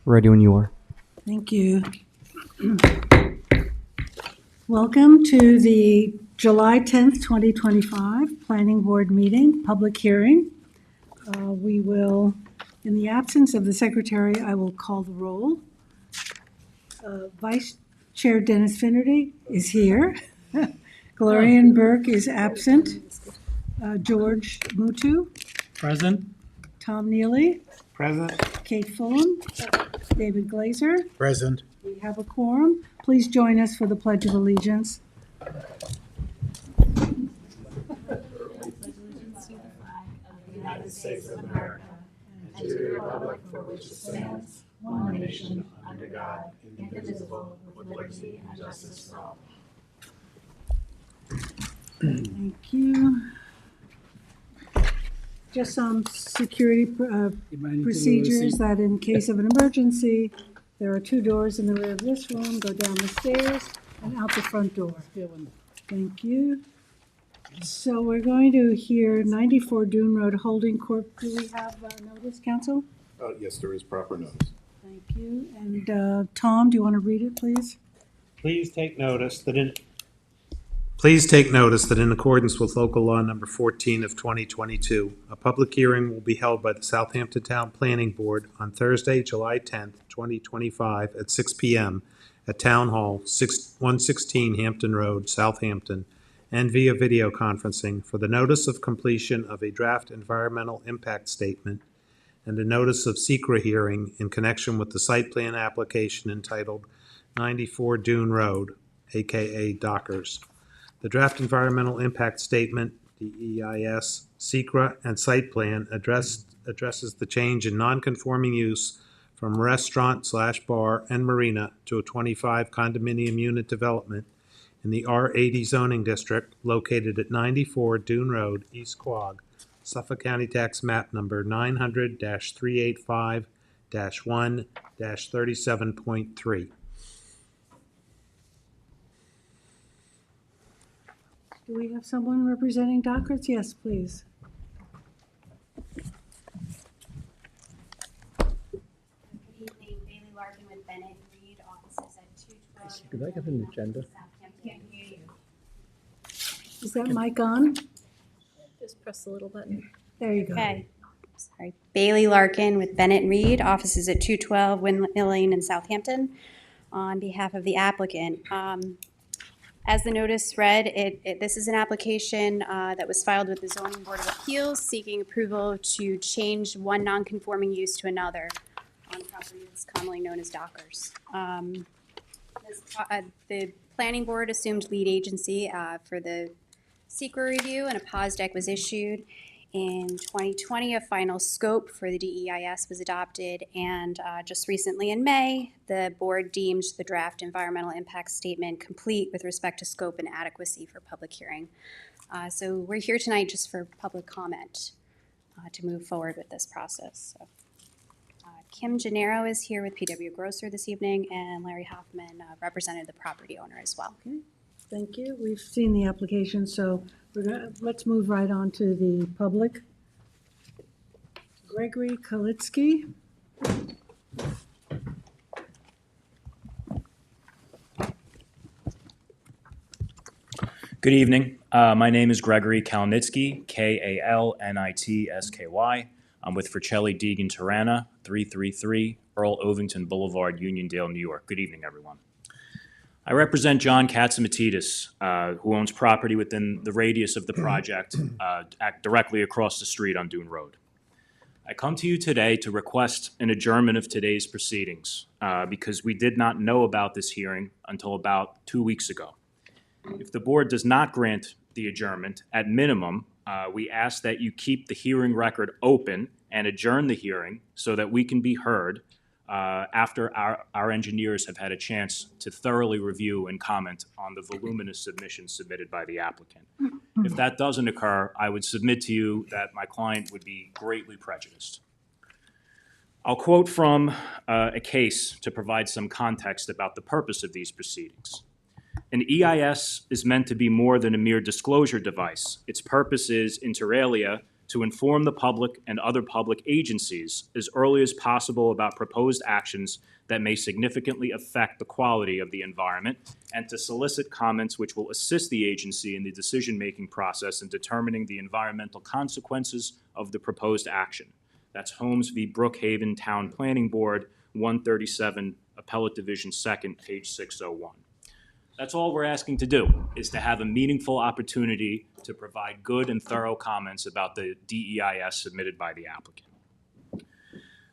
Ready when you are. Thank you. Welcome to the July 10th, 2025 Planning Board meeting, public hearing. We will, in the absence of the secretary, I will call the roll. Vice Chair Dennis Finnerty is here. Glorian Burke is absent. George Mutu. Present. Tom Neely. Present. Kate Fulham. David Glazer. Present. We have a quorum. Please join us for the Pledge of Allegiance. United States of America, and to the republic for which it stands, one nation, under God, indivisible, with liberty and justice for all. Thank you. Just some security procedures that in case of an emergency, there are two doors in the rear of this room, go down the stairs and out the front door. Thank you. So we're going to hear 94 Dune Road Holding Corp. Do we have notice, counsel? Yes, there is proper notice. Thank you. And Tom, do you want to read it, please? Please take notice that in accordance with local law number 14 of 2022, a public hearing will be held by the Southampton Town Planning Board on Thursday, July 10th, 2025 at 6 p.m. at Town Hall, 116 Hampton Road, Southampton, and via video conferencing for the notice of completion of a draft environmental impact statement and a notice of secra hearing in connection with the site plan application entitled 94 Dune Road, aka Dockers. The draft environmental impact statement, DEIS, secra, and site plan addresses the change in non-conforming use from restaurant/bar and marina to a 25 condominium unit development in the R80 zoning district located at 94 Dune Road, East Quogue, Suffolk County Tax Map Number 900-385-1-37.3. Do we have someone representing Dockers? Yes, please. Good evening, Bailey Larkin with Bennett Reed, offices at 212. Could I get an agenda? Can't hear you. Is that mic on? Just press the little button. There you go. Okay. Sorry. Bailey Larkin with Bennett Reed, offices at 212 Windmill Lane in Southampton, on behalf of the applicant. As the notice read, this is an application that was filed with the Zoning Board of Appeals seeking approval to change one non-conforming use to another on property that's commonly known as Dockers. The Planning Board assumed lead agency for the secra review, and a pause deck was issued. In 2020, a final scope for the DEIS was adopted, and just recently in May, the board deemed the draft environmental impact statement complete with respect to scope and adequacy for public hearing. So we're here tonight just for public comment to move forward with this process. So, Kim Gennaro is here with PW Grosser this evening, and Larry Hoffman represented the property owner as well. Okay, thank you. We've seen the application, so let's move right on to the public. Gregory Kalitsky. Good evening. My name is Gregory Kalnitsky, Kalnitsky. I'm with Fricelli Deegan Tirana, 333 Earl Ovington Boulevard, Uniondale, New York. Good evening, everyone. I represent John Katzimatidis, who owns property within the radius of the project, directly across the street on Dune Road. I come to you today to request an adjournment of today's proceedings because we did not know about this hearing until about 2 weeks ago. If the board does not grant the adjournment, at minimum, we ask that you keep the hearing record open and adjourn the hearing so that we can be heard after our engineers have had a chance to thoroughly review and comment on the voluminous submission submitted by the applicant. If that doesn't occur, I would submit to you that my client would be greatly prejudiced. I'll quote from a case to provide some context about the purpose of these proceedings. An EIS is meant to be more than a mere disclosure device. Its purpose is, inter alia, to inform the public and other public agencies as early as possible about proposed actions that may significantly affect the quality of the environment, and to solicit comments which will assist the agency in the decision-making process in determining the environmental consequences of the proposed action. That's Holmes v. Brookhaven Town Planning Board, 137, Appellate Division 2nd, page 601. That's all we're asking to do, is to have a meaningful opportunity to provide good and thorough comments about the DEIS submitted by the applicant.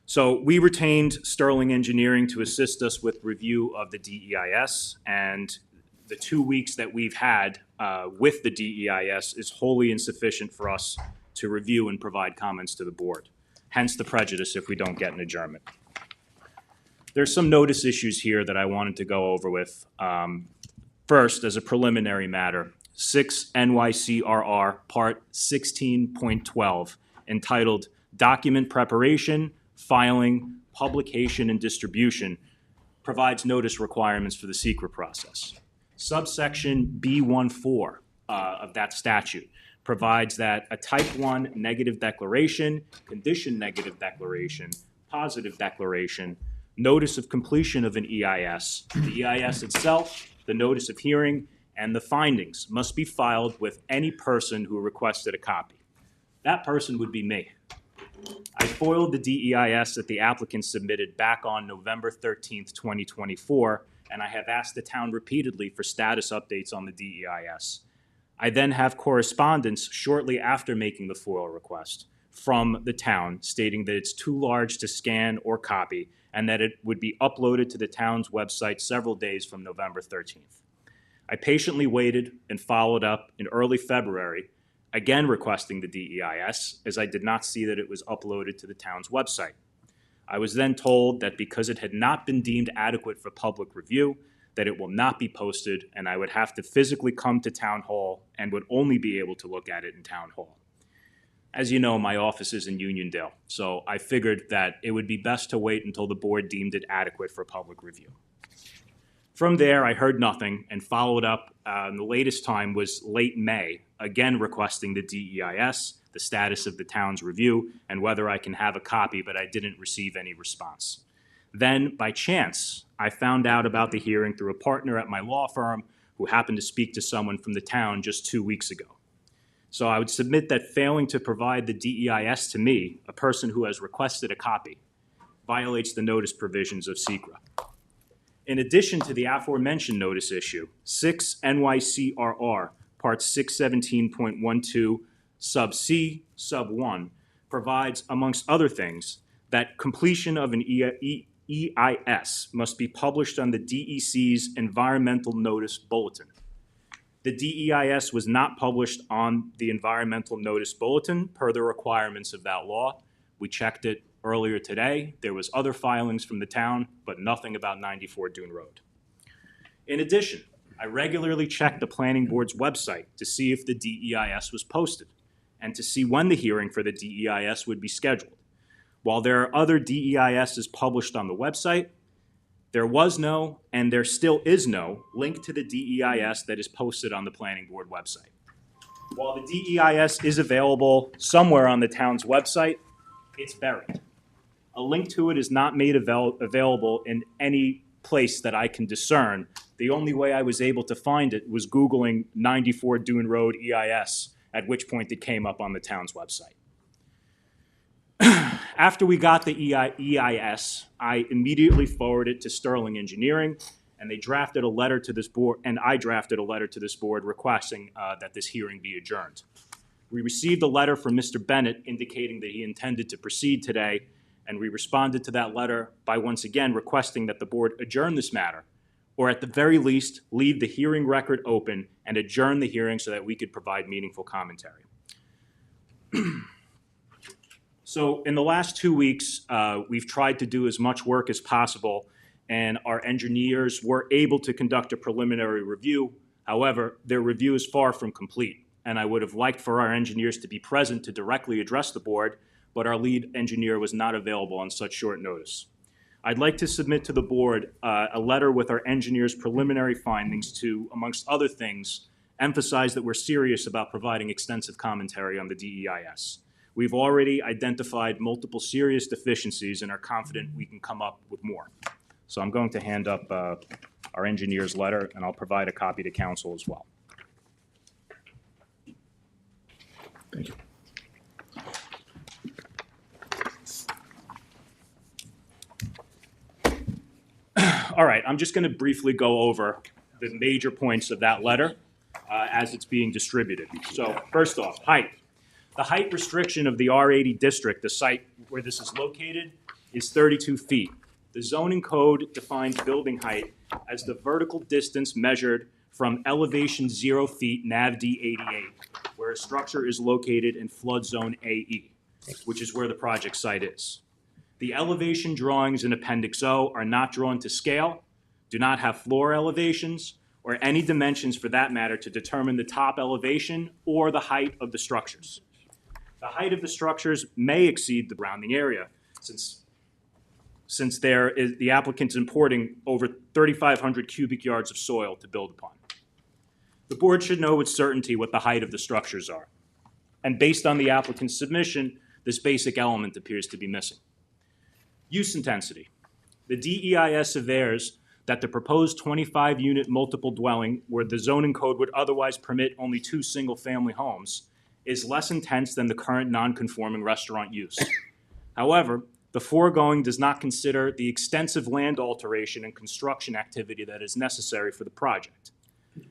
So we retained Sterling Engineering to assist us with review of the DEIS, and the 2 weeks that we've had with the DEIS is wholly insufficient for us to review and provide comments to the board. Hence the prejudice if we don't get an adjournment. There's some notice issues here that I wanted to go over with. First, as a preliminary matter, 6 NYCRR Part 16.12, entitled Document Preparation, Filing, Publication, and Distribution, provides notice requirements for the SECRA process. Subsection B14 of that statute provides that a Type 1 negative declaration, condition negative declaration, positive declaration, notice of completion of an EIS, the EIS itself, the notice of hearing, and the findings must be filed with any person who requested a copy. That person would be me. I foiled the DEIS that the applicant submitted back on November 13th, 2024, and I have asked the town repeatedly for status updates on the DEIS. I then have correspondence shortly after making the FOIL request from the town stating that it's too large to scan or copy and that it would be uploaded to the town's website several days from November 13th. I patiently waited and followed up in early February, again requesting the DEIS, as I did not see that it was uploaded to the town's website. I was then told that because it had not been deemed adequate for public review, that it will not be posted, and I would have to physically come to Town Hall and would only be able to look at it in Town Hall. As you know, my office is in Uniondale, so I figured that it would be best to wait until the board deemed it adequate for public review. From there, I heard nothing and followed up. The latest time was late May, again requesting the DEIS, the status of the town's review, and whether I can have a copy, but I didn't receive any response. Then, by chance, I found out about the hearing through a partner at my law firm who happened to speak to someone from the town just 2 weeks ago. So I would submit that failing to provide the DEIS to me, a person who has requested a copy, violates the notice provisions of SECRA. In addition to the aforementioned notice issue, 6 NYCRR Part 617.12 sub C sub 1 provides, amongst other things, that completion of an EIS must be published on the DEC's Environmental Notice Bulletin. The DEIS was not published on the Environmental Notice Bulletin per the requirements of that law. We checked it earlier today. There was other filings from the town, but nothing about 94 Dune Road. In addition, I regularly checked the planning board's website to see if the DEIS was posted and to see when the hearing for the DEIS would be scheduled. While there are other DEISs published on the website, there was no, and there still is no, link to the DEIS that is posted on the planning board website. While the DEIS is available somewhere on the town's website, it's buried. A link to it is not made available in any place that I can discern. The only way I was able to find it was Googling 94 Dune Road EIS, at which point it came up on the town's website. After we got the EIS, I immediately forwarded it to Sterling Engineering, and they drafted a letter to this board, and I drafted a letter to this board requesting that this hearing be adjourned. We received a letter from Mr. Bennett indicating that he intended to proceed today, and we responded to that letter by once again requesting that the board adjourn this matter, or at the very least, leave the hearing record open and adjourn the hearing so that we could provide meaningful commentary. So in the last 2 weeks, we've tried to do as much work as possible, and our engineers were able to conduct a preliminary review. However, their review is far from complete, and I would have liked for our engineers to be present to directly address the board, but our lead engineer was not available on such short notice. I'd like to submit to the board a letter with our engineers' preliminary findings to, amongst other things, emphasize that we're serious about providing extensive commentary on the DEIS. We've already identified multiple serious deficiencies and are confident we can come up with more. So I'm going to hand up our engineer's letter, and I'll provide a copy to council as well. Thank you. All right, I'm just going to briefly go over the major points of that letter as it's being distributed. So first off, height. The height restriction of the R80 district, the site where this is located, is 32 feet. The zoning code defines building height as the vertical distance measured from elevation 0 feet NAVD 88, where a structure is located in flood zone AE, which is where the project site is. The elevation drawings in Appendix O are not drawn to scale, do not have floor elevations, or any dimensions for that matter to determine the top elevation or the height of the structures. The height of the structures may exceed the surrounding area, since the applicant's importing over 3,500 cubic yards of soil to build upon. The board should know with certainty what the height of the structures are. And based on the applicant's submission, this basic element appears to be missing. Use intensity. The DEIS avers that the proposed 25-unit multiple dwelling, where the zoning code would otherwise permit only 2 single-family homes, is less intense than the current non-conforming restaurant use. However, the foregoing does not consider the extensive land alteration and construction activity that is necessary for the project.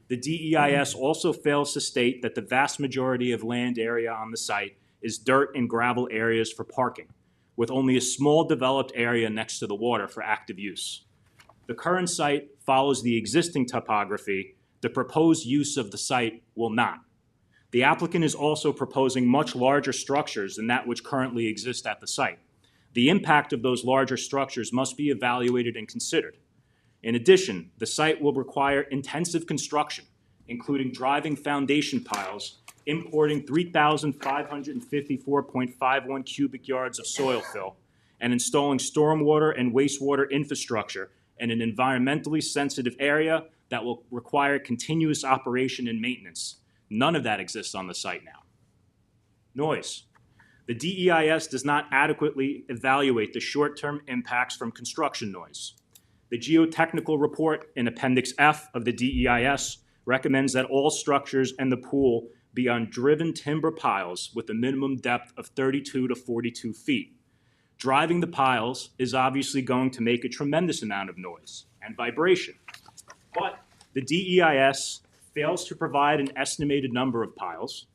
The DEIS also fails to state that the vast majority of land area on the site is dirt and gravel areas for parking, with only a small developed area next to the water for active use. The current site follows the existing topography. The proposed use of the site will not. The applicant is also proposing much larger structures than that which currently exist at the site. The impact of those larger structures must be evaluated and considered. In addition, the site will require intensive construction, including driving foundation piles, importing 3,554.51 cubic yards of soil fill, and installing stormwater and wastewater infrastructure in an environmentally sensitive area that will require continuous operation and maintenance. None of that exists on the site now. Noise. The DEIS does not adequately evaluate the short-term impacts from construction noise. The geotechnical report in Appendix F of the DEIS recommends that all structures and the pool be on driven timber piles with a minimum depth of 32 to 42 feet. Driving the piles is obviously going to make a tremendous amount of noise and vibration. But the DEIS fails to provide an estimated number of piles,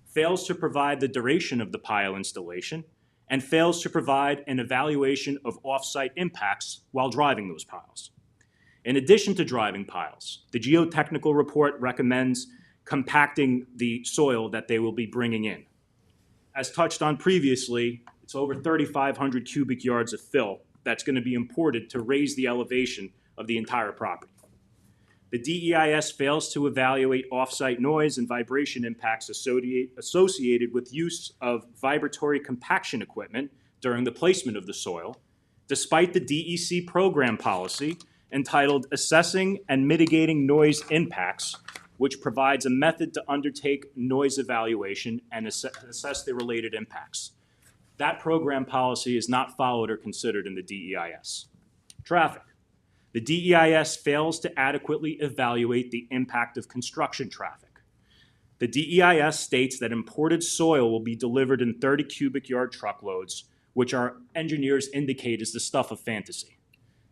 fails to provide the duration of the pile installation, and fails to provide an evaluation of off-site impacts while driving those piles. In addition to driving piles, the geotechnical report recommends compacting the soil that they will be bringing in. As touched on previously, it's over 3,500 cubic yards of fill that's going to be imported to raise the elevation of the entire property. The DEIS fails to evaluate off-site noise and vibration impacts associated with use of vibratory compaction equipment during the placement of the soil, despite the DEC program policy entitled Assessing and Mitigating Noise Impacts, which provides a method to undertake noise evaluation and assess the related impacts. That program policy is not followed or considered in the DEIS. Traffic. The DEIS fails to adequately evaluate the impact of construction traffic. The DEIS states that imported soil will be delivered in 30 cubic yard truckloads, which our engineers indicate is the stuff of fantasy.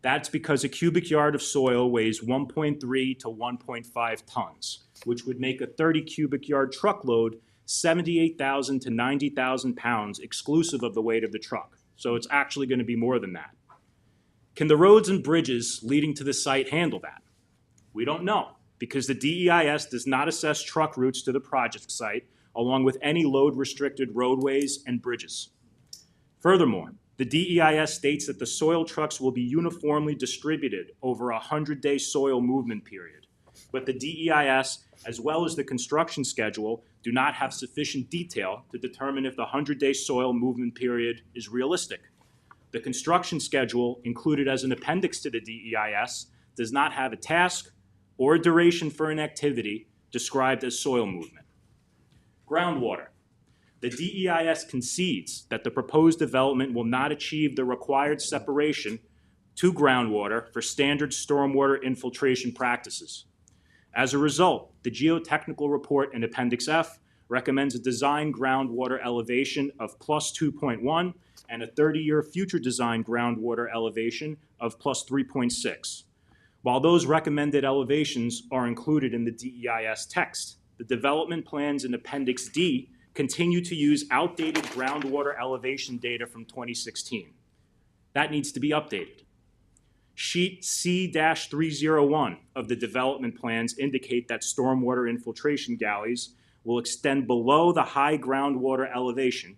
That's because a cubic yard of soil weighs 1.3 to 1.5 tons, which would make a 30 cubic yard truckload 78,000 to 90,000 pounds exclusive of the weight of the truck. So it's actually going to be more than that. Can the roads and bridges leading to the site handle that? We don't know, because the DEIS does not assess truck routes to the project site, along with any load-restricted roadways and bridges. Furthermore, the DEIS states that the soil trucks will be uniformly distributed over a 100-day soil movement period. But the DEIS, as well as the construction schedule, do not have sufficient detail to determine if the 100-day soil movement period is realistic. The construction schedule, included as an appendix to the DEIS, does not have a task or a duration for an activity described as soil movement. Groundwater. The DEIS concedes that the proposed development will not achieve the required separation to groundwater for standard stormwater infiltration practices. As a result, the geotechnical report in Appendix F recommends a design groundwater elevation of plus 2.1 and a 30-year future design groundwater elevation of plus 3.6. While those recommended elevations are included in the DEIS text, the development plans in Appendix D continue to use outdated groundwater elevation data from 2016. That needs to be updated. Sheet C-301 of the development plans indicate that stormwater infiltration galleys will extend below the high groundwater elevation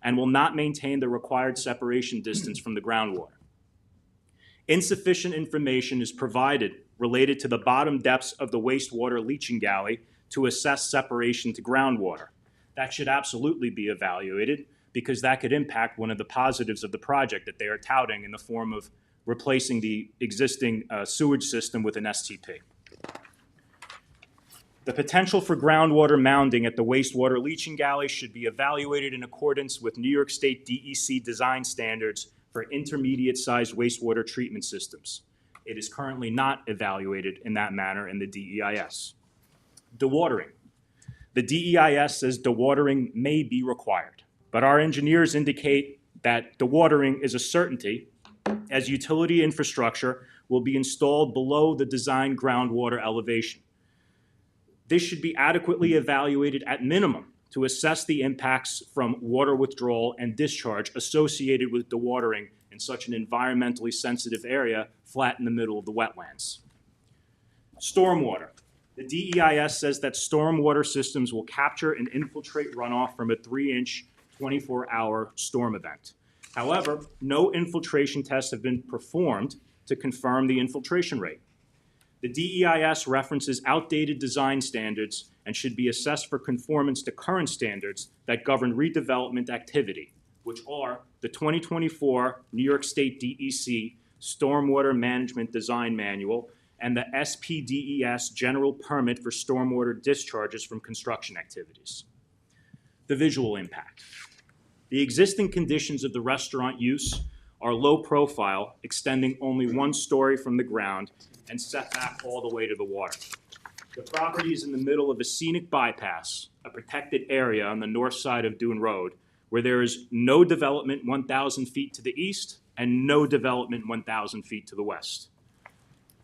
and will not maintain the required separation distance from the groundwater. Insufficient information is provided related to the bottom depths of the wastewater leaching galley to assess separation to groundwater. That should absolutely be evaluated because that could impact one of the positives of the project that they are touting in the form of replacing the existing sewage system with an STP. The potential for groundwater mounding at the wastewater leaching galley should be evaluated in accordance with New York State DEC design standards for intermediate-sized wastewater treatment systems. It is currently not evaluated in that manner in the DEIS. Dewatering. The DEIS says dewatering may be required, but our engineers indicate that dewatering is a certainty as utility infrastructure will be installed below the design groundwater elevation. This should be adequately evaluated at minimum to assess the impacts from water withdrawal and discharge associated with dewatering in such an environmentally sensitive area flat in the middle of the wetlands. Stormwater. The DEIS says that stormwater systems will capture and infiltrate runoff from a 3-inch, 24-hour storm event. However, no infiltration tests have been performed to confirm the infiltration rate. The DEIS references outdated design standards and should be assessed for conformance to current standards that govern redevelopment activity, which are the 2024 New York State DEC Stormwater Management Design Manual and the SPDES General Permit for Stormwater Discharges from Construction Activities. The visual impact. The existing conditions of the restaurant use are low profile, extending only 1 story from the ground and set back all the way to the water. The property is in the middle of a scenic bypass, a protected area on the north side of Dune Road, where there is no development 1,000 feet to the east and no development 1,000 feet to the west.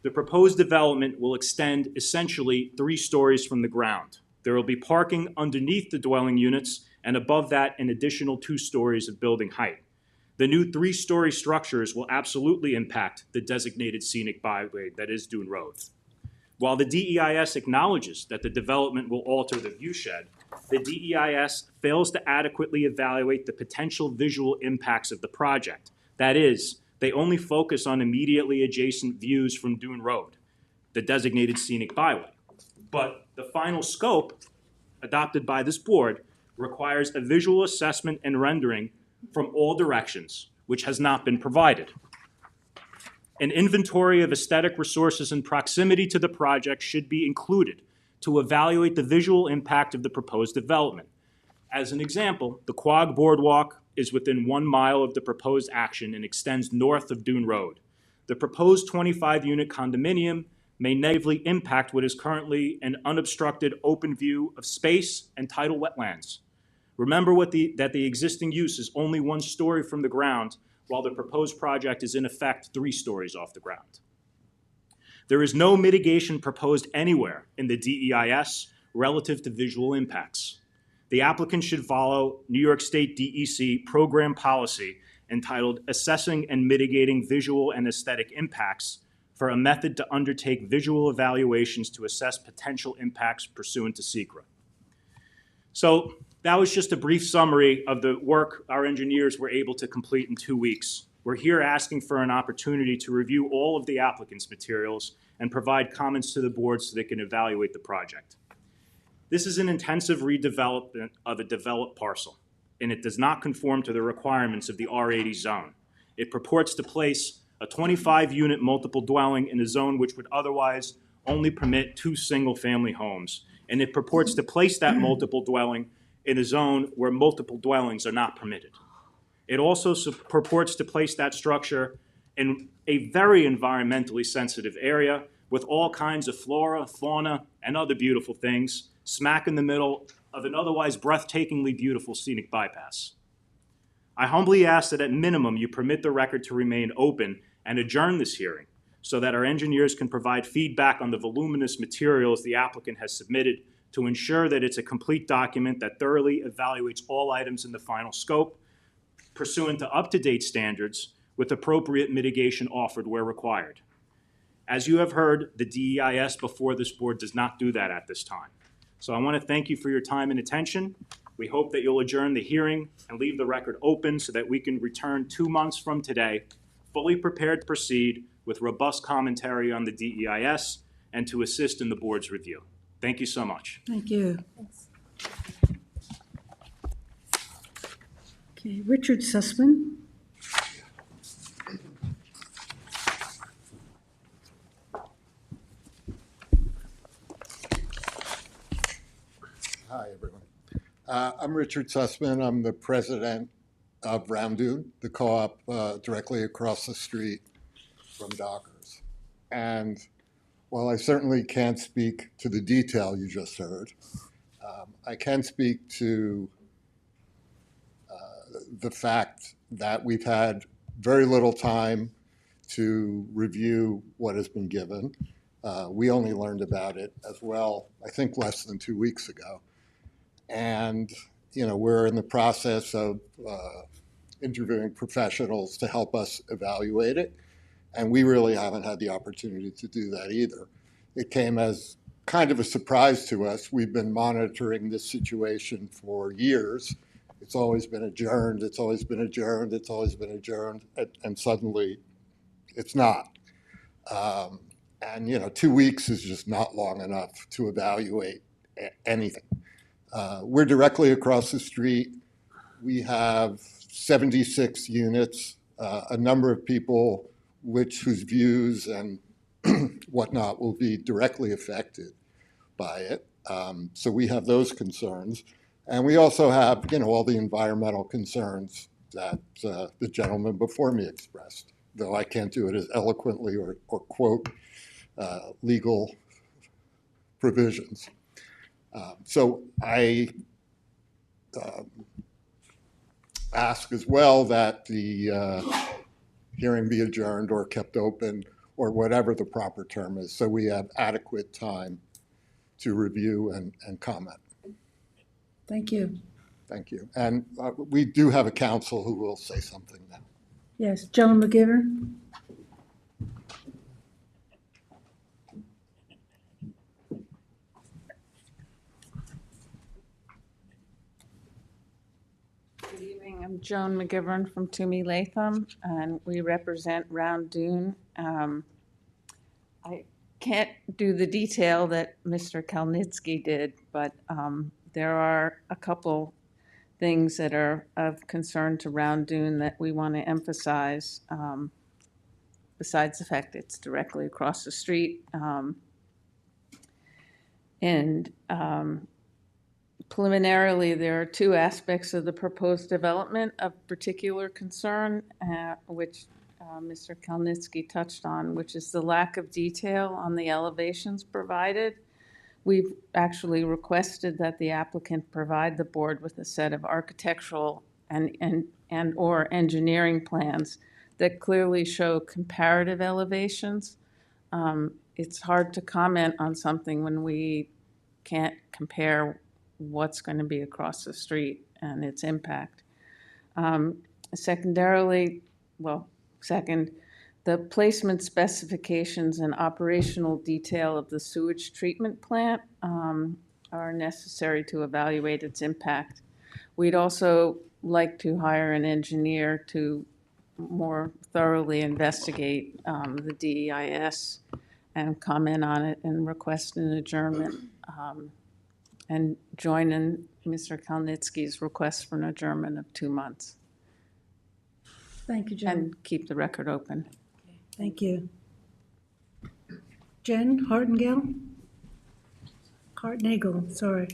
The proposed development will extend essentially 3 stories from the ground. There will be parking underneath the dwelling units and above that an additional 2 stories of building height. The new 3-story structures will absolutely impact the designated scenic byway that is Dune Road. While the DEIS acknowledges that the development will alter the viewshed, the DEIS fails to adequately evaluate the potential visual impacts of the project. That is, they only focus on immediately adjacent views from Dune Road, the designated scenic byway. But the final scope adopted by this board requires a visual assessment and rendering from all directions, which has not been provided. An inventory of aesthetic resources in proximity to the project should be included to evaluate the visual impact of the proposed development. As an example, the Quag Boardwalk is within 1 mile of the proposed action and extends north of Dune Road. The proposed 25-unit condominium may negatively impact what is currently an unobstructed open view of space and tidal wetlands. Remember that the existing use is only 1 story from the ground, while the proposed project is in effect 3 stories off the ground. There is no mitigation proposed anywhere in the DEIS relative to visual impacts. The applicant should follow New York State DEC program policy entitled Assessing and Mitigating Visual and Aesthetic Impacts for a method to undertake visual evaluations to assess potential impacts pursuant to SECRA. So that was just a brief summary of the work our engineers were able to complete in 2 weeks. We're here asking for an opportunity to review all of the applicant's materials and provide comments to the board so they can evaluate the project. This is an intensive redevelopment of a developed parcel, and it does not conform to the requirements of the R80 zone. It purports to place a 25-unit multiple dwelling in a zone which would otherwise only permit 2 single-family homes, and it purports to place that multiple dwelling in a zone where multiple dwellings are not permitted. It also purports to place that structure in a very environmentally sensitive area with all kinds of flora, fauna, and other beautiful things, smack in the middle of an otherwise breathtakingly beautiful scenic bypass. I humbly ask that at minimum you permit the record to remain open and adjourn this hearing so that our engineers can provide feedback on the voluminous materials the applicant has submitted to ensure that it's a complete document that thoroughly evaluates all items in the final scope pursuant to up-to-date standards with appropriate mitigation offered where required. As you have heard, the DEIS before this board does not do that at this time. So I want to thank you for your time and attention. We hope that you'll adjourn the hearing and leave the record open so that we can return 2 months from today, fully prepared to proceed with robust commentary on the DEIS and to assist in the board's review. Thank you so much. Thank you. Okay, Richard Sussman. Hi, everyone. I'm Richard Sussman. I'm the president of Round Dune, the co-op directly across the street from Dockers. And while I certainly can't speak to the detail you just heard, I can speak to the fact that we've had very little time to review what has been given. We only learned about it as well, I think less than 2 weeks ago. And, you know, we're in the process of interviewing professionals to help us evaluate it. And we really haven't had the opportunity to do that either. It came as kind of a surprise to us. We've been monitoring this situation for years. It's always been adjourned, it's always been adjourned, it's always been adjourned, and suddenly it's not. And, you know, 2 weeks is just not long enough to evaluate anything. We're directly across the street. We have 76 units, a number of people whose views and whatnot will be directly affected by it. So we have those concerns. And we also have, you know, all the environmental concerns that the gentleman before me expressed, though I can't do it as eloquently or quote legal provisions. So I ask as well that the hearing be adjourned or kept open or whatever the proper term is, so we have adequate time to review and comment. Thank you. Thank you. And we do have a counsel who will say something now. Yes, Joan McGivern. Good evening. I'm Joan McGivern from Toomey Latham, and we represent Round Dune. I can't do the detail that Mr. Kalnitsky did, but there are a couple things that are of concern to Round Dune that we want to emphasize, besides the fact it's directly across the street. Preliminarily, there are two aspects of the proposed development of particular concern, which Mr. Kalnitsky touched on, which is the lack of detail on the elevations provided. We've actually requested that the applicant provide the board with a set of architectural and or engineering plans that clearly show comparative elevations. It's hard to comment on something when we can't compare what's going to be across the street and its impact. Second, the placement specifications and operational detail of the sewage treatment plant are necessary to evaluate its impact. We'd also like to hire an engineer to more thoroughly investigate the DEIS and comment on it and request an adjournment and join in Mr. Kalnitsky's request for an adjournment of 2 months. Thank you, Joan. And keep the record open. Thank you. Jen Hartnagel, sorry.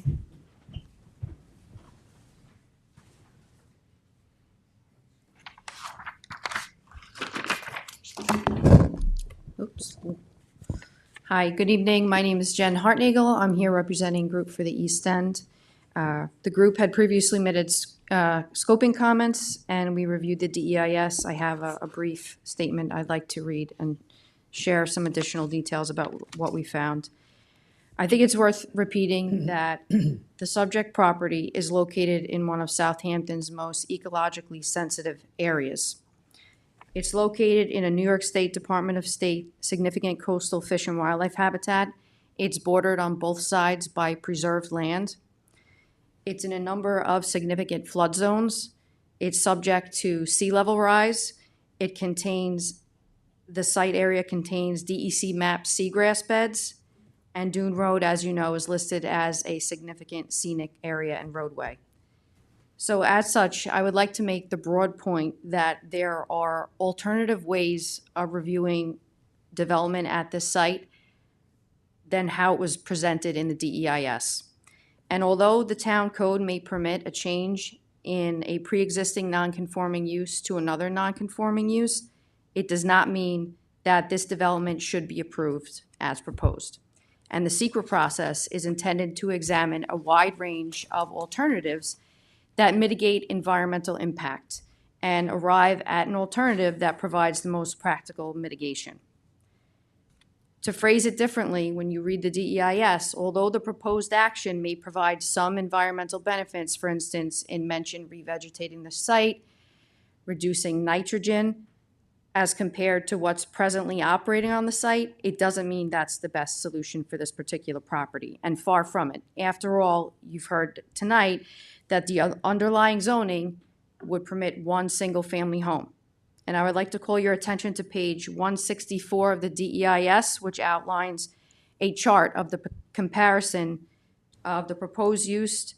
Hi, good evening. My name is Jen Hartnagel. I'm here representing Group for the East End. The group had previously made its scoping comments, and we reviewed the DEIS. I have a brief statement I'd like to read and share some additional details about what we found. I think it's worth repeating that the subject property is located in one of Southampton's most ecologically sensitive areas. It's located in a New York State Department of State significant coastal fish and wildlife habitat. It's bordered on both sides by preserved land. It's in a number of significant flood zones. It's subject to sea level rise. The site area contains DEC mapped seagrass beds, and Dune Road, as you know, is listed as a significant scenic area and roadway. So as such, I would like to make the broad point that there are alternative ways of reviewing development at this site than how it was presented in the DEIS. And although the town code may permit a change in a pre-existing non-conforming use to another non-conforming use, it does not mean that this development should be approved as proposed. And the secret process is intended to examine a wide range of alternatives that mitigate environmental impact and arrive at an alternative that provides the most practical mitigation. To phrase it differently, when you read the DEIS, although the proposed action may provide some environmental benefits, for instance, in mention revegetating the site, reducing nitrogen, as compared to what's presently operating on the site, it doesn't mean that's the best solution for this particular property, and far from it. After all, you've heard tonight that the underlying zoning would permit one single-family home. And I would like to call your attention to page 164 of the DEIS, which outlines a chart of the comparison of the proposed use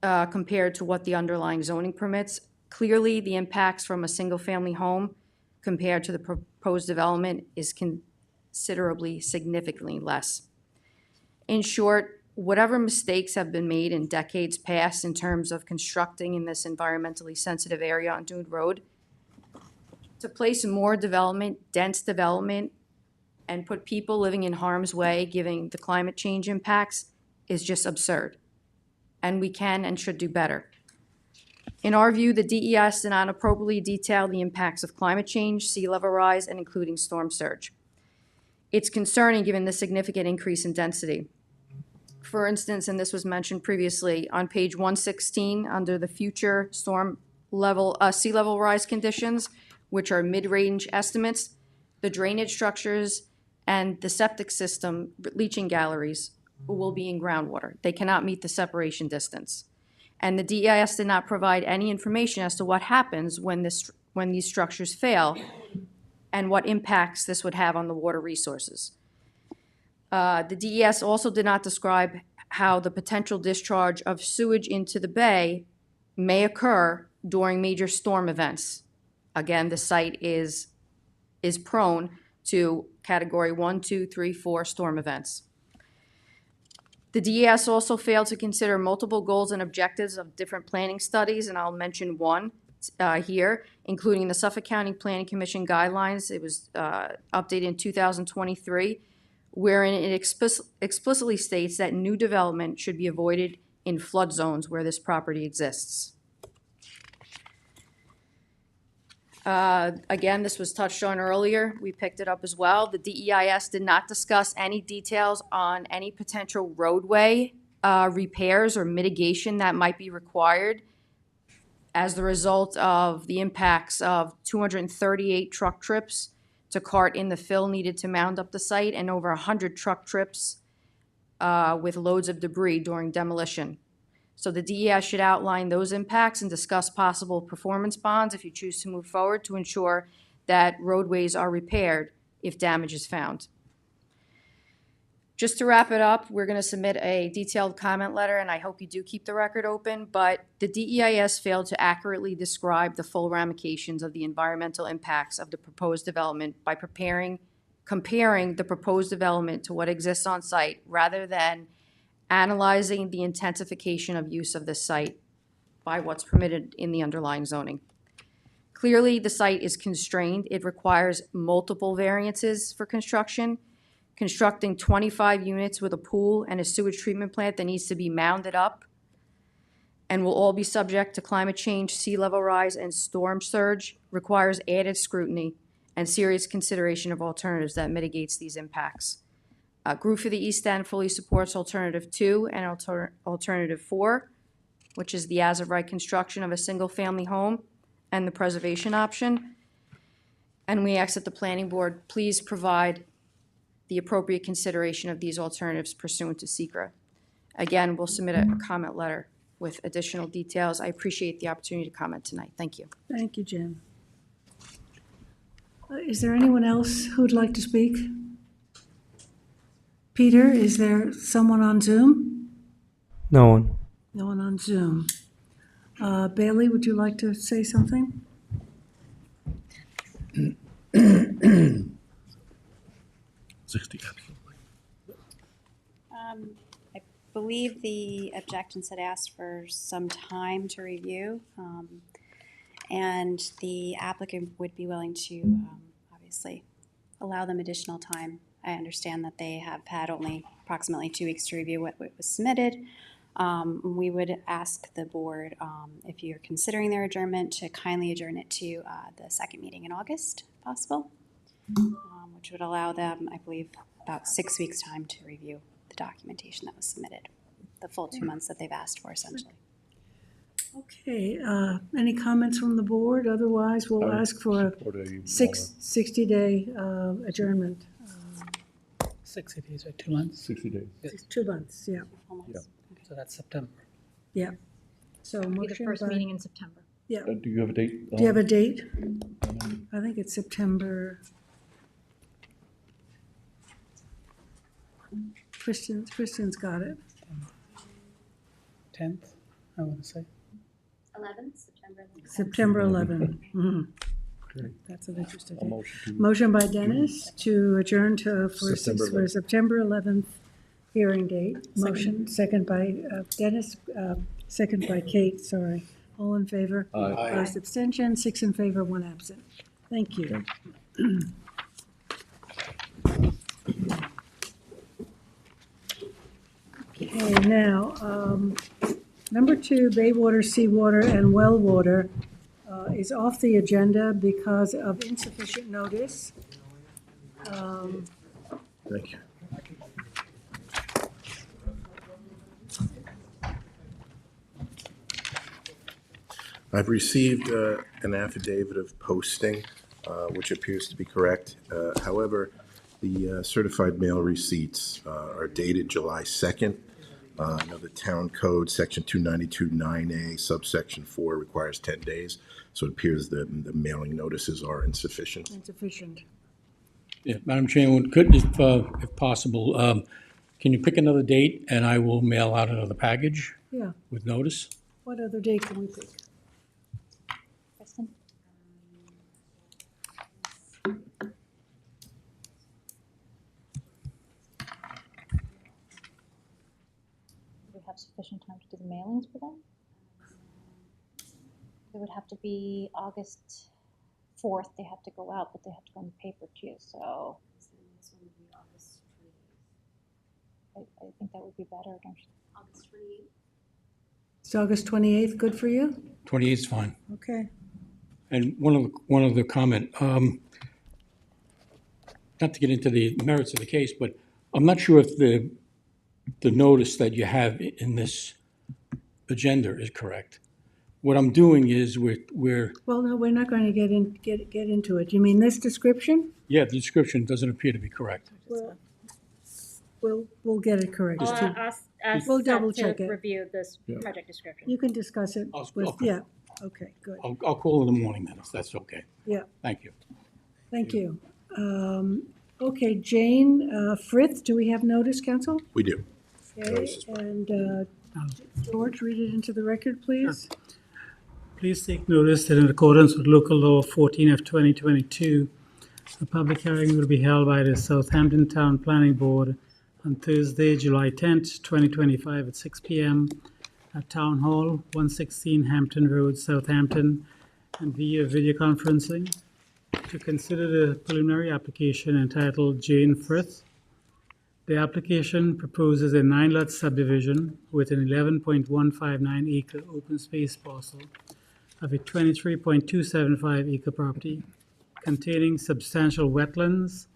compared to what the underlying zoning permits. Clearly, the impacts from a single-family home compared to the proposed development is considerably, significantly less. In short, whatever mistakes have been made in decades past in terms of constructing in this environmentally sensitive area on Dune Road, to place more development, dense development, and put people living in harm's way, given the climate change impacts, is just absurd. And we can and should do better. In our view, the DES did not appropriately detail the impacts of climate change, sea level rise, and including storm surge. It's concerning given the significant increase in density. For instance, and this was mentioned previously, on page 116, under the future storm level, sea level rise conditions, which are mid-range estimates, the drainage structures and the septic system, leaching galleries, will be in groundwater. They cannot meet the separation distance. And the DEIS did not provide any information as to what happens when these structures fail and what impacts this would have on the water resources. The DES also did not describe how the potential discharge of sewage into the bay may occur during major storm events. Again, the site is prone to category 1, 2, 3, 4 storm events. The DES also failed to consider multiple goals and objectives of different planning studies, and I'll mention one here, including the Suffolk County Planning Commission guidelines. It was updated in 2023, wherein it explicitly states that new development should be avoided in flood zones where this property exists. Again, this was touched on earlier. We picked it up as well. The DEIS did not discuss any details on any potential roadway repairs or mitigation that might be required as the result of the impacts of 238 truck trips to cart in the fill needed to mound up the site and over 100 truck trips with loads of debris during demolition. So the DES should outline those impacts and discuss possible performance bonds if you choose to move forward to ensure that roadways are repaired if damage is found. Just to wrap it up, we're going to submit a detailed comment letter, and I hope you do keep the record open, but the DEIS failed to accurately describe the full ramifications of the environmental impacts of the proposed development by comparing the proposed development to what exists on site rather than analyzing the intensification of use of this site by what's permitted in the underlying zoning. Clearly, the site is constrained. It requires multiple variances for construction. constructing 25 units with a pool and a sewage treatment plant that needs to be mounded up and will all be subject to climate change, sea level rise, and storm surge, requires added scrutiny and serious consideration of alternatives that mitigates these impacts. Group for the East End fully supports Alternative 2 and Alternative 4, which is the as-of-right construction of a single-family home and the preservation option. And we ask that the planning board please provide the appropriate consideration of these alternatives pursuant to SECRA. Again, we'll submit a comment letter with additional details. I appreciate the opportunity to comment tonight. Thank you. Thank you, Jen. Is there anyone else who'd like to speak? Peter, is there someone on Zoom? No one. No one on Zoom. Bailey, would you like to say something? 60, absolutely. I believe the objections had asked for some time to review, and the applicant would be willing to obviously allow them additional time. I understand that they have had only approximately 2 weeks to review what was submitted. We would ask the board, if you're considering their adjournment, to kindly adjourn it to the second meeting in August, if possible, which would allow them, I believe, about 6 weeks' time to review the documentation that was submitted, the full 2 months that they've asked for, essentially. Okay, any comments from the board? Otherwise, we'll ask for a 60-day adjournment. 60 days or 2 months? 60 days. 2 months, yeah. Almost. So that's September. Yeah. So Be the motion first by, meeting in September. yeah. Do you have a date? Do you have a date? I think it's September. Kristen's got it. 10th, I want to say. 11th, September 11th. September 11. Mhm. Great. That's an interesting A date. motion to. Motion by Dennis to adjourn to, for September September 11th hearing date. Motion, second by Dennis, second by Kate, sorry. All in favor? Aye. Opposed, abstention, 6 in favor, 1 absent. Thank you. Okay, now, number 2, Bay water, seawater, and well water is off the agenda because of insufficient notice. Thank you. I've received an affidavit of posting, which appears to be correct. However, the certified mail receipts are dated July 2nd. I know the town code, section 292-9A, subsection 4, requires 10 days. So it appears that the mailing notices are insufficient. Insufficient. Yeah, Madam Chairman, could, if possible, can you pick another date and I will mail out another package Yeah. with notice? What other date can we pick? Kristen? Do we have sufficient time to do the mailings for them? It would have to be August 4th. They have to go out, but they have to go in the paper too, so. I think that would be better, don't you? August 28th. Is August 28th good for you? 28th is fine. Okay. And one other comment, not to get into the merits of the case, but I'm not sure if the notice that you have in this agenda is correct. What I'm doing is we're Well, no, we're not going to get into it. You mean this description? yeah, the description doesn't appear to be correct. We'll get it correct. We'll double check it. Review this project description. You can discuss it with, Okay. yeah, okay, good. I'll call in the morning then, if that's okay. Yeah, Thank you. thank you. Okay, Jane Frith, do we have notice, counsel? We do. Okay, Notice is fine. and George, read it into the record, please. Please take notice that in accordance with local law 14 of 2022, a public hearing will be held by the Southampton Town Planning Board on Thursday, July 10th, 2025 at 6 p.m. at Town Hall, 116 Hampton Road, Southampton, and via video conferencing to consider the preliminary application entitled Jane Frith, The application proposes a 9-lot subdivision with an 11.159 acre open space parcel of a 23.275 acre property containing substantial wetlands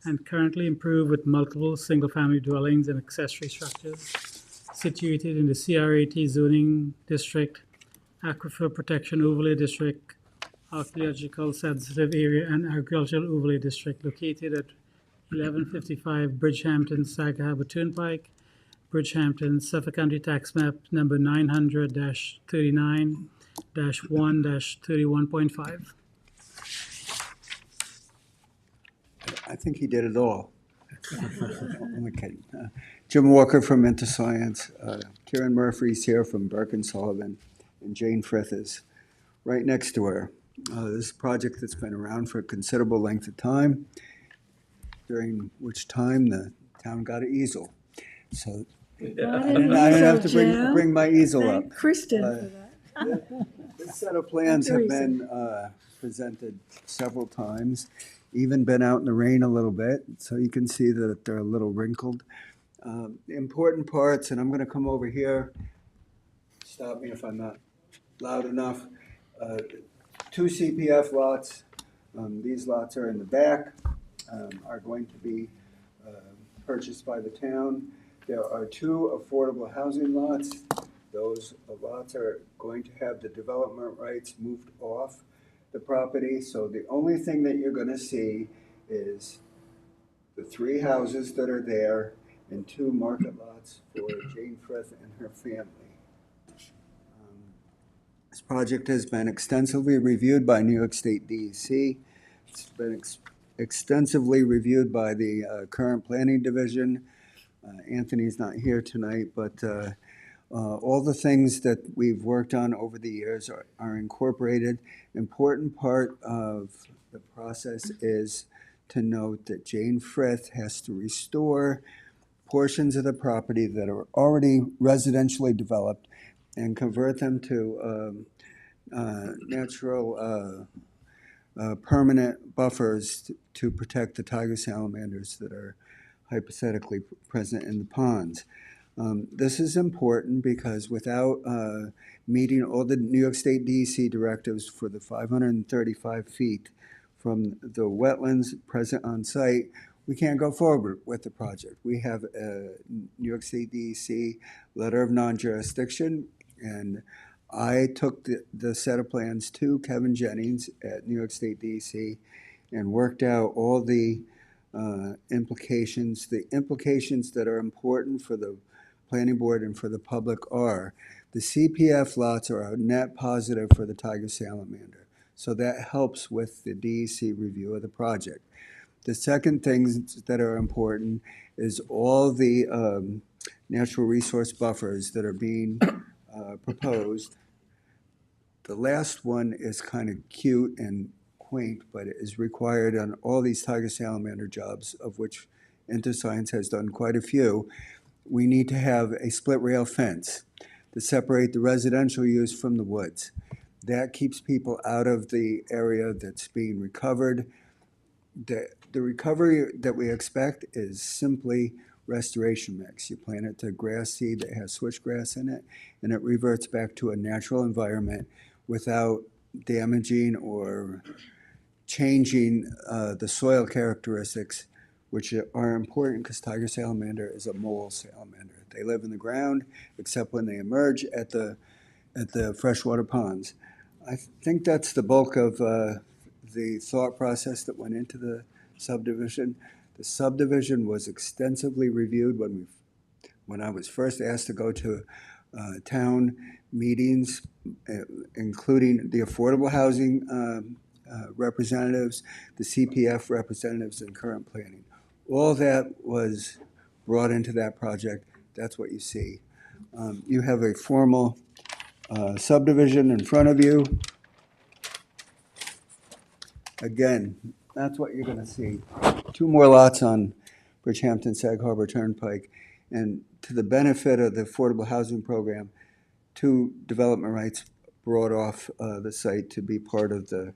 and currently improved with multiple single-family dwellings and accessory structures situated in the CRAT zoning district, Aquifer Protection Overlay District, Archaeological Sensitive Area, and Agricultural Overlay District located at 1155 Bridgehampton, Sag Harbor Turnpike, Bridgehampton, Suffolk County Tax Map number 900-39-1-31.5. I think he did it all. I'm kidding. Jim Walker from InterScience. Kieran Murphy's here from Burke and Sullivan, and Jane Frith is right next to her. This is a project that's been around for a considerable length of time, during which time the town got an easel. So I didn't have to bring my easel up. Thank Kristen for that. This set of plans have been presented several times, even been out in the rain a little bit, so you can see that they're a little wrinkled. The important parts, and I'm going to come over here, stop me if I'm not loud enough. 2 CPF lots. These lots are in the back, are going to be purchased by the town. There are 2 affordable housing lots. Those lots are going to have the development rights moved off the property. So the only thing that you're going to see is the 3 houses that are there and 2 market lots for Jane Frith and her family. This project has been extensively reviewed by New York State DEC. It's been extensively reviewed by the current planning division. Anthony's not here tonight, but all the things that we've worked on over the years are incorporated. Important part of the process is to note that Jane Frith has to restore portions of the property that are already residentially developed and convert them to natural permanent buffers to protect the tiger salamanders that are hypothetically present in the ponds. This is important because without meeting all the New York State DEC directives for the 535 feet from the wetlands present on site, we can't go forward with the project. We have a New York State DEC letter of non-jurisdiction, and I took the set of plans to Kevin Jennings at New York State DEC and worked out all the implications. The implications that are important for the planning board and for the public are the CPF lots are a net positive for the tiger salamander. So that helps with the DEC review of the project. The second things that are important is all the natural resource buffers that are being proposed. The last one is kind of cute and quaint, but it is required on all these tiger salamander jobs, of which InterScience has done quite a few. We need to have a split rail fence to separate the residential use from the woods. That keeps people out of the area that's being recovered. The recovery that we expect is simply restoration mix. You plant it to grass seed that has switchgrass in it, and it reverts back to a natural environment without damaging or changing the soil characteristics, which are important because tiger salamander is a mole salamander. They live in the ground except when they emerge at the freshwater ponds. I think that's the bulk of the thought process that went into the subdivision. The subdivision was extensively reviewed when I was first asked to go to town meetings, including the affordable housing representatives, the CPF representatives, and current planning. All that was brought into that project. That's what you see. You have a formal subdivision in front of you. Again, that's what you're going to see. 2 more lots on Bridgehampton Sag Harbor Turnpike. And to the benefit of the affordable housing program, 2 development rights brought off the site to be part of the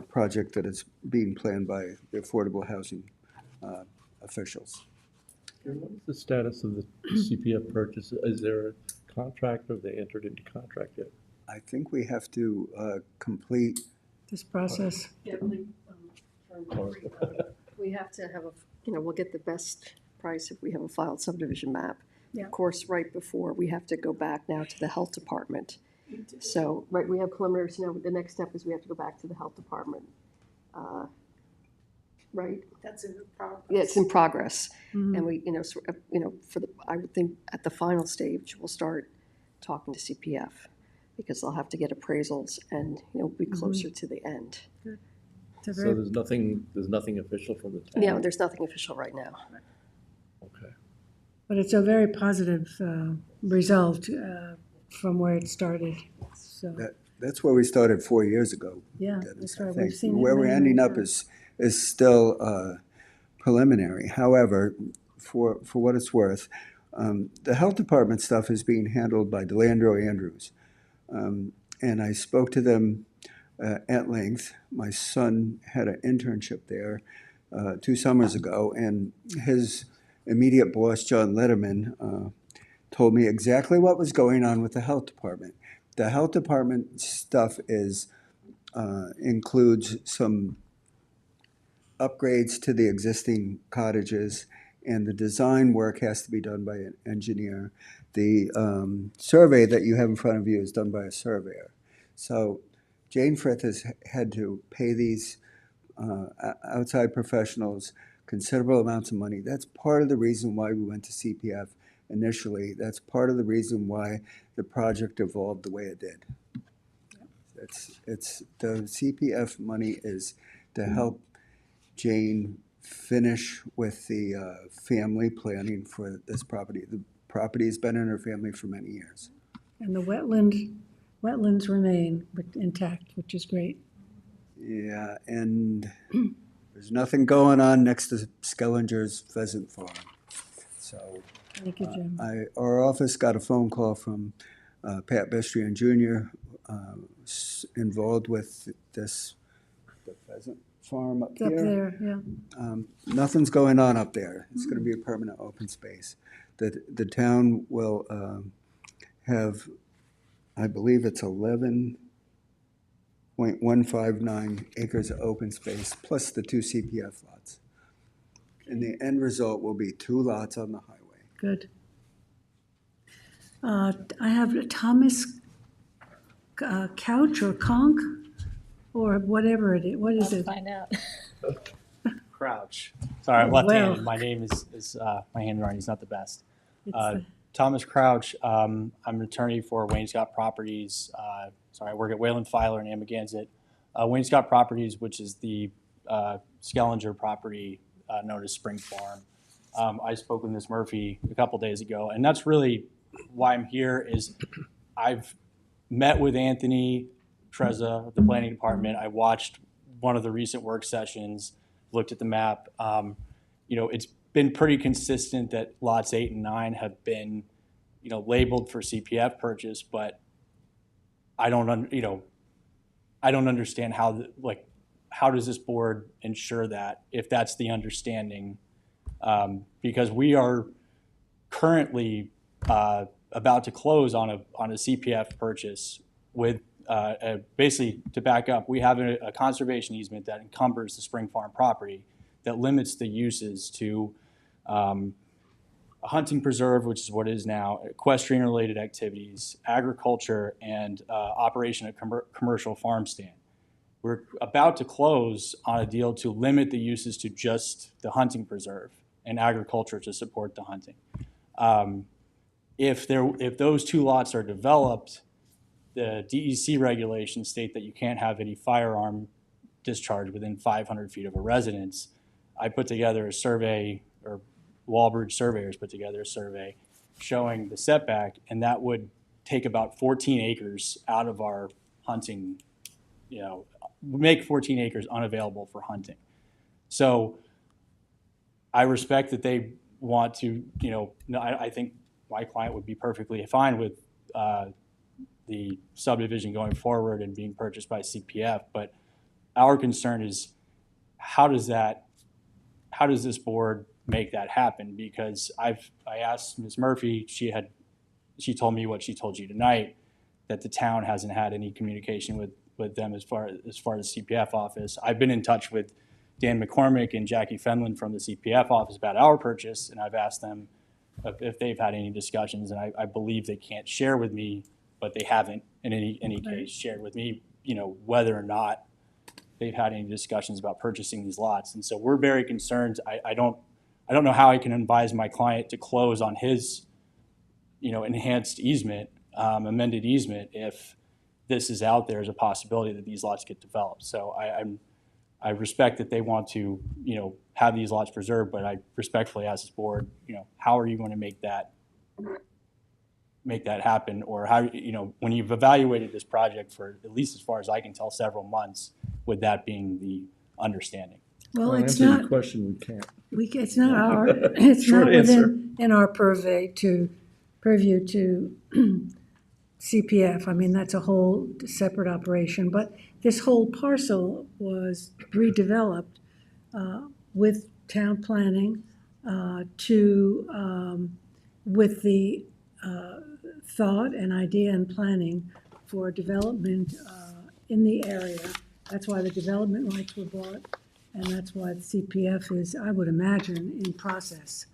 project that is being planned by the affordable housing officials. What is the status of the CPF purchase? Is there a contract or have they entered into contract yet? I think we have to complete, This process. We have to have we'll get the best price if we have a filed subdivision map. Yeah. Of course, right before, we have to go back now to the health department. So, right, we have preliminaries now, the next step is we have to go back to the health department. Right? That's in progress. Yeah, it's in progress. Mhm. And we, I would think at the final stage, we'll start talking to CPF because they'll have to get appraisals and, be closer to the end. It's a So very, there's nothing official from the town? Yeah, there's nothing official right now. Okay. but it's a very positive result from where it started. So, that's where we started 4 years ago. yeah, Dennis, that's I right. think. We've seen it Where we're many, ending many up times. is still preliminary. However, for what it's worth, the health department stuff is being handled by DeLandro Andrews. And I spoke to them at length. My son had an internship there 2 summers ago, and his immediate boss, John Letterman, told me exactly what was going on with the health department. The health department stuff includes some upgrades to the existing cottages, and the design work has to be done by an engineer. The survey that you have in front of you is done by a surveyor. So Jane Frith has had to pay these outside professionals considerable amounts of money. That's part of the reason why we went to CPF initially. That's part of the reason why the project evolved the way it did. It's the CPF money is to help Jane finish with the family planning for this property. The property has been in her family for many years. And the wetlands remain intact, which is great. Yeah, and there's nothing going on next to Skellinger's pheasant farm. So Thank you, Jim. our office got a phone call from Pat Bestrian Jr., involved with the pheasant farm up It's up here. there, yeah. Nothing's going on up there. It's going to be a permanent open space. The town will have, I believe it's 11.159 acres of open space, plus the 2 CPF lots. And the end result will be 2 lots on the highway. Good. I have Thomas Couch or Conk, or whatever it is. What is it? Find out. Crouch. Sorry, I'm Oh, left-handed. well. My name is my handwriting is not the best. It's Thomas Crouch. I'm an attorney for Wayne Scott Properties. I work at Wayland Filer in Amagansett. Wayne Scott Properties, which is the Skellinger property known as Spring Farm. I spoke with Ms. Murphy a couple days ago, and that's really why I'm here. Is I've met with Anthony Trezza of the planning department. I watched one of the recent work sessions, looked at the map. It's been pretty consistent that lots 8 and 9 have been, labeled for CPF purchase, but I don't understand how does this board ensure that if that's the understanding? Because we are currently about to close on a CPF purchase with basically, to back up, we have a conservation easement that encumbers the Spring Farm property that limits the uses to a hunting preserve, which is what it is now, equestrian-related activities, agriculture, and operation of commercial farm stand. We're about to close on a deal to limit the uses to just the hunting preserve and agriculture to support the hunting. If those 2 lots are developed, the DEC regulations state that you can't have any firearm discharge within 500 feet of a residence. I put together a survey, or Walbridge surveyors put together a survey showing the setback, and that would take about 14 acres out of our hunting, make 14 acres unavailable for hunting. So I respect that they want to, I think my client would be perfectly fine with the subdivision going forward and being purchased by CPF, but our concern is how does this board make that happen, because I asked Ms. Murphy, she told me what she told you tonight, that the town hasn't had any communication with them as far as CPF office. I've been in touch with Dan McCormick and Jackie Fenlon from the CPF office about our purchase, and I've asked them if they've had any discussions, and I believe they can't share with me, but they haven't in any case shared with me, whether or not they've had any discussions about purchasing these lots. And so we're very concerned. I don't know how I can advise my client to close on his, enhanced easement, amended easement, if this is out there as a possibility that these lots get developed. So I respect that they want to, have these lots preserved, but I respectfully ask this board, how are you going to make that happen? Or how, when you've evaluated this project for, at least as far as I can tell, several months, with that being the understanding? Well, To it's answer not, your question, we can't. it's not our, it's Short not answer. in our purview to CPF. I mean, that's a whole separate operation, but this whole parcel was redeveloped with town planning with the thought and idea and planning for development in the area. That's why the development rights were bought, and that's why the CPF is, I would imagine, in process.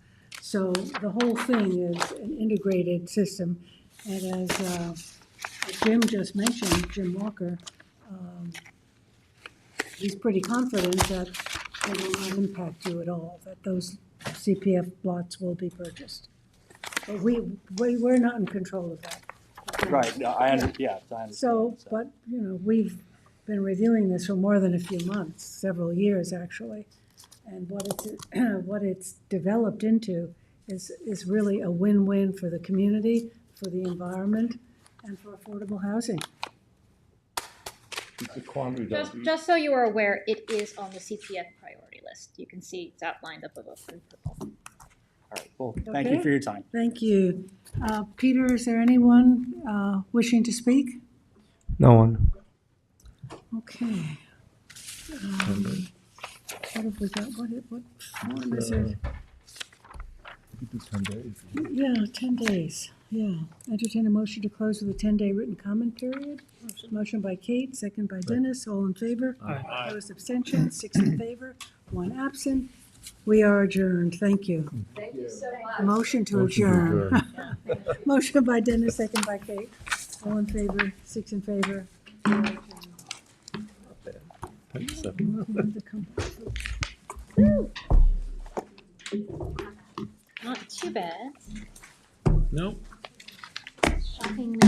So the whole thing is an integrated system, and as Jim just mentioned, Jim Walker, he's pretty confident that it will not impact you at all, that those CPF lots will be purchased. But we're not in control of that. Right, no, I understand. So, but, we've been reviewing this for more than a few months, several years, actually. And what it's developed into is really a win-win for the community, for the environment, and for affordable housing. It's a quandary. Just so you are aware, it is on the CPF priority list. You can see it's outlined up above in purple. All right, well, thank you Okay. for your time. Thank you. Peter, is there anyone wishing to speak? No one. Okay. What have we got? What form is it? We do 10 days. Yeah, 10 days. Yeah. Entertain a motion to close with a 10-day written comment period. Motion by Kate, second by Dennis. All in favor? Aye. Opposed, abstentions, 6 in favor, 1 absent. We are adjourned. Thank you. Thank you so much. Motion to Motion to adjourn. Motion by Dennis, second by Kate. All in favor, 6 in favor. We are adjourned. Not too bad. Nope. Shockingly